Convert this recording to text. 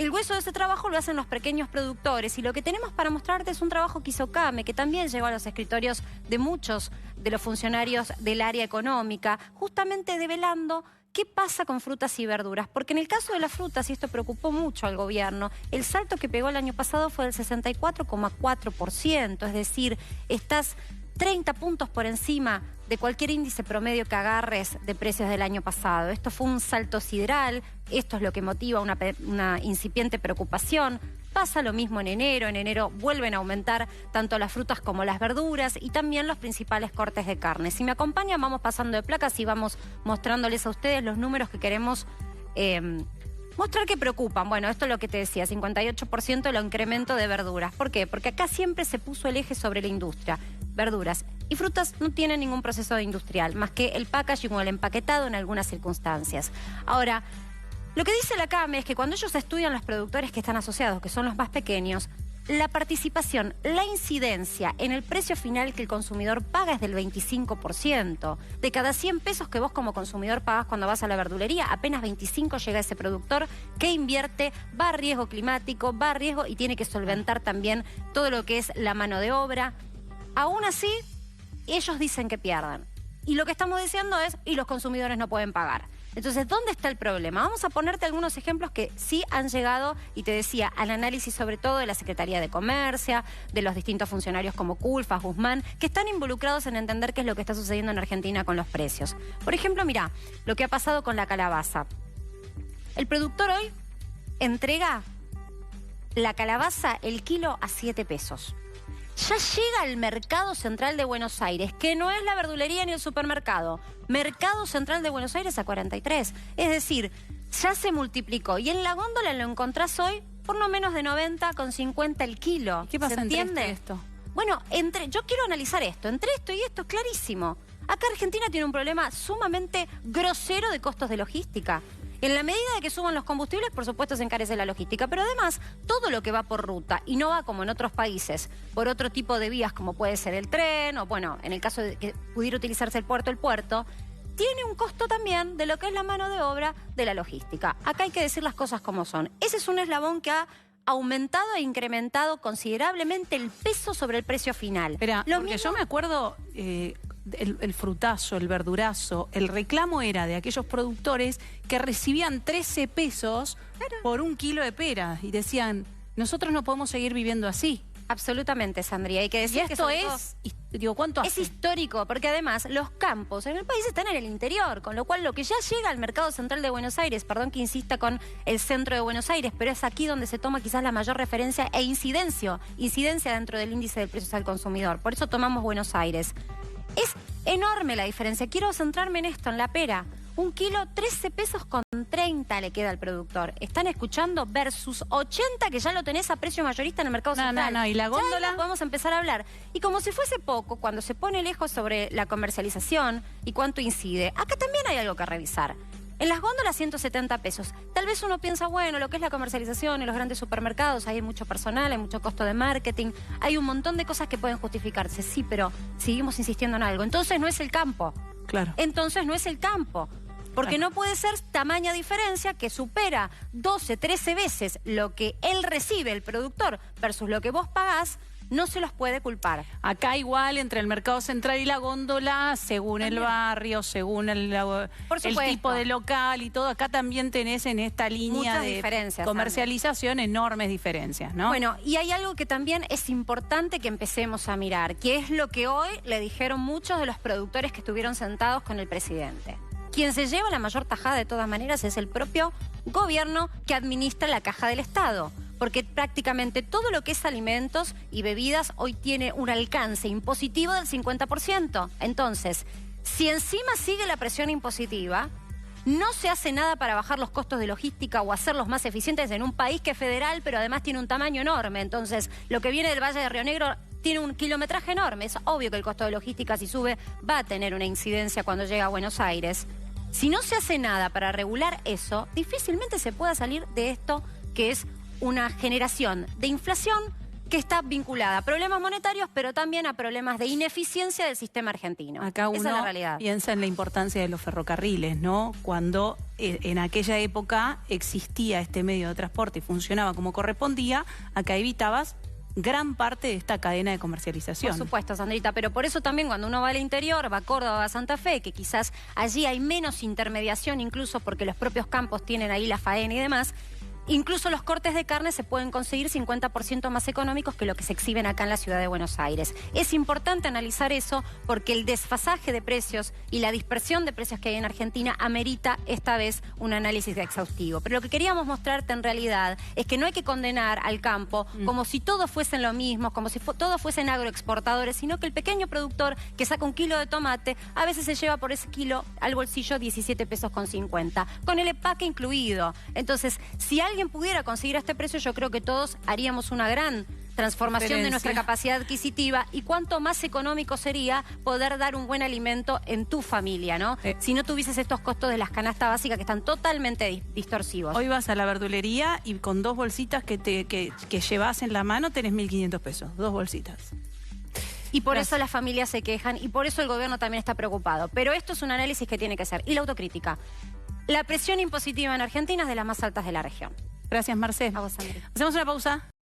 el grueso de ese trabajo lo hacen los pequeños productores y lo que tenemos para mostrarte es un trabajo que hizo CAME, que también llegó a los escritorios de muchos de los funcionarios del área económica, justamente develando qué pasa con frutas y verduras. Porque en el caso de las frutas, y esto preocupó mucho al gobierno, el salto que pegó el año pasado fue del 64,4%, es decir, estás 30 puntos por encima de cualquier índice promedio que agarres de precios del año pasado. Esto fue un salto sideral, esto es lo que motiva una incipiente preocupación. Pasa lo mismo en enero vuelven a aumentar tanto las frutas como las verduras y también los principales cortes de carne. Si me acompañan vamos pasando de placas y vamos mostrándoles a ustedes los números que queremos mostrar que preocupan. Bueno, esto es lo que te decía, 58% el incremento de verduras. ¿Por qué? Porque acá siempre se puso el eje sobre la industria. Verduras y frutas no tienen ningún proceso industrial, más que el packaging o el empaquetado en algunas circunstancias. Ahora, lo que dice la CAME es que cuando ellos estudian los productores que están asociados, que son los más pequeños, la participación, la incidencia en el precio final que el consumidor paga es del 25%. De cada 100 pesos que vos como consumidor pagás cuando vas a la verdulería, apenas 25 llega a ese productor que invierte, va a riesgo climático, va a riesgo y tiene que solventar también todo lo que es la mano de obra. Aún así, ellos dicen que pierdan. Y lo que estamos diciendo es, y los consumidores no pueden pagar. Entonces, ¿dónde está el problema? Vamos a ponerte algunos ejemplos que sí han llegado, y te decía, al análisis sobre todo de la Secretaría de Comercio, de los distintos funcionarios como Culfas, Guzmán, que están involucrados en entender qué es lo que está sucediendo en Argentina con los precios. Por ejemplo, mirá, lo que ha pasado con la calabaza. El productor hoy entrega la calabaza, el kilo, a 7 pesos. Ya llega al Mercado Central de Buenos Aires, que no es la verdulería ni el supermercado. Mercado Central de Buenos Aires a 43. Es decir, ya se multiplicó. Y en la góndola lo encontrás hoy por no menos de 90,50 el kilo. ¿Qué pasa ¿Se entiende? entre esto? Bueno, yo quiero analizar esto. Entre esto y esto es clarísimo. Acá Argentina tiene un problema sumamente grosero de costos de logística. En la medida de que suban los combustibles, por supuesto se encarece la logística, pero además todo lo que va por ruta y no va como en otros países, por otro tipo de vías como puede ser el tren o bueno, en el caso de que pudiera utilizarse el puerto, tiene un costo también de lo que es la mano de obra de la logística. Acá hay que decir las cosas como son. Ese es un eslabón que ha aumentado e incrementado considerablemente el peso sobre el precio final. Espera, porque yo me acuerdo... El frutazo, el verdurazo, el reclamo era de aquellos productores que recibían 13 pesos por un kilo de peras y decían, nosotros no podemos seguir viviendo así. Absolutamente, Sandría. Hay que decir y esto ¿cuánto hace? Es histórico, porque además los campos en el país están en el interior, con lo cual lo que ya llega al Mercado Central de Buenos Aires, perdón que insista con el centro de Buenos Aires, pero es aquí donde se toma quizás la mayor referencia e incidencia dentro del índice de precios al consumidor. Por eso tomamos Buenos Aires. Es enorme la diferencia. Quiero centrarme en esto, en la pera. Un kilo, 13 pesos con 30 le queda al productor. ¿Están escuchando? Versus 80 que ya lo tenés a precio mayorista en el mercado central. No, y la góndola... Ya podemos empezar a hablar. Y como si fuese poco, cuando se pone lejos sobre la comercialización y cuánto incide, acá también hay algo que revisar. En las góndolas 170 pesos. Tal vez uno piensa, bueno, lo que es la comercialización en los grandes supermercados, ahí hay mucho personal, hay mucho costo de marketing, hay un montón de cosas que pueden justificarse. Sí, pero seguimos insistiendo en algo. Entonces no es el campo. Claro. Entonces no es el campo. Porque no puede ser tamaña diferencia que supera 12, 13 veces lo que él recibe, el productor, versus lo que vos pagás. No se los puede culpar. Acá igual, entre el Mercado Central y la góndola, según también el barrio, según el tipo de local y todo, acá también tenés en esta línea muchas de diferencias, comercialización también. Enormes diferencias, ¿no? Bueno, y hay algo que también es importante que empecemos a mirar, que es lo que hoy le dijeron muchos de los productores que estuvieron sentados con el presidente. Quien se lleva la mayor tajada de todas maneras es el propio gobierno que administra la caja del Estado. Porque prácticamente todo lo que es alimentos y bebidas hoy tiene un alcance impositivo del 50%. Entonces, si encima sigue la presión impositiva, no se hace nada para bajar los costos de logística o hacerlos más eficientes en un país que es federal, pero además tiene un tamaño enorme. Entonces, lo que viene del Valle de Río Negro tiene un kilometraje enorme. Es obvio que el costo de logística, si sube, va a tener una incidencia cuando llega a Buenos Aires. Si no se hace nada para regular eso, difícilmente se pueda salir de esto que es una generación de inflación que está vinculada a problemas monetarios, pero también a problemas de ineficiencia del sistema argentino. Acá uno Esa es la realidad. piensa en la importancia de los ferrocarriles, ¿no? Cuando en aquella época existía este medio de transporte y funcionaba como correspondía, acá evitabas gran parte de esta cadena de comercialización. Por supuesto, Sandrita, pero por eso también cuando uno va al interior, va a Córdoba, va a Santa Fe, que quizás allí hay menos intermediación, incluso porque los propios campos tienen ahí la faena y demás, incluso los cortes de carne se pueden conseguir 50% más económicos que lo que se exhiben acá en la ciudad de Buenos Aires. Es importante analizar eso porque el desfasaje de precios y la dispersión de precios que hay en Argentina amerita esta vez un análisis exhaustivo. Pero lo que queríamos mostrarte en realidad es que no hay que condenar al campo como si todos fuesen lo mismo, como si todos fuesen agroexportadores, sino que el pequeño productor que saca un kilo de tomate a veces se lleva por ese kilo al bolsillo 17 pesos con 50, con el empaque incluido. Entonces, si alguien pudiera conseguir a este precio, yo creo que todos haríamos una gran transformación de nuestra capacidad adquisitiva y cuánto más económico sería poder dar un buen alimento en tu familia, ¿no? Si no tuvieses estos costos de las canastas básicas que están totalmente distorsivos. Hoy vas a la verdulería y con 2 bolsitas que llevas en la mano tenés 1.500 pesos, 2 bolsitas. Y por eso las familias se quejan y por eso el gobierno también está preocupado. Pero esto es un análisis que tiene que ser. Y la autocrítica. La presión impositiva en Argentina es de las más altas de la región. Gracias, Marcé. A vos, Sandra. Hacemos una pausa.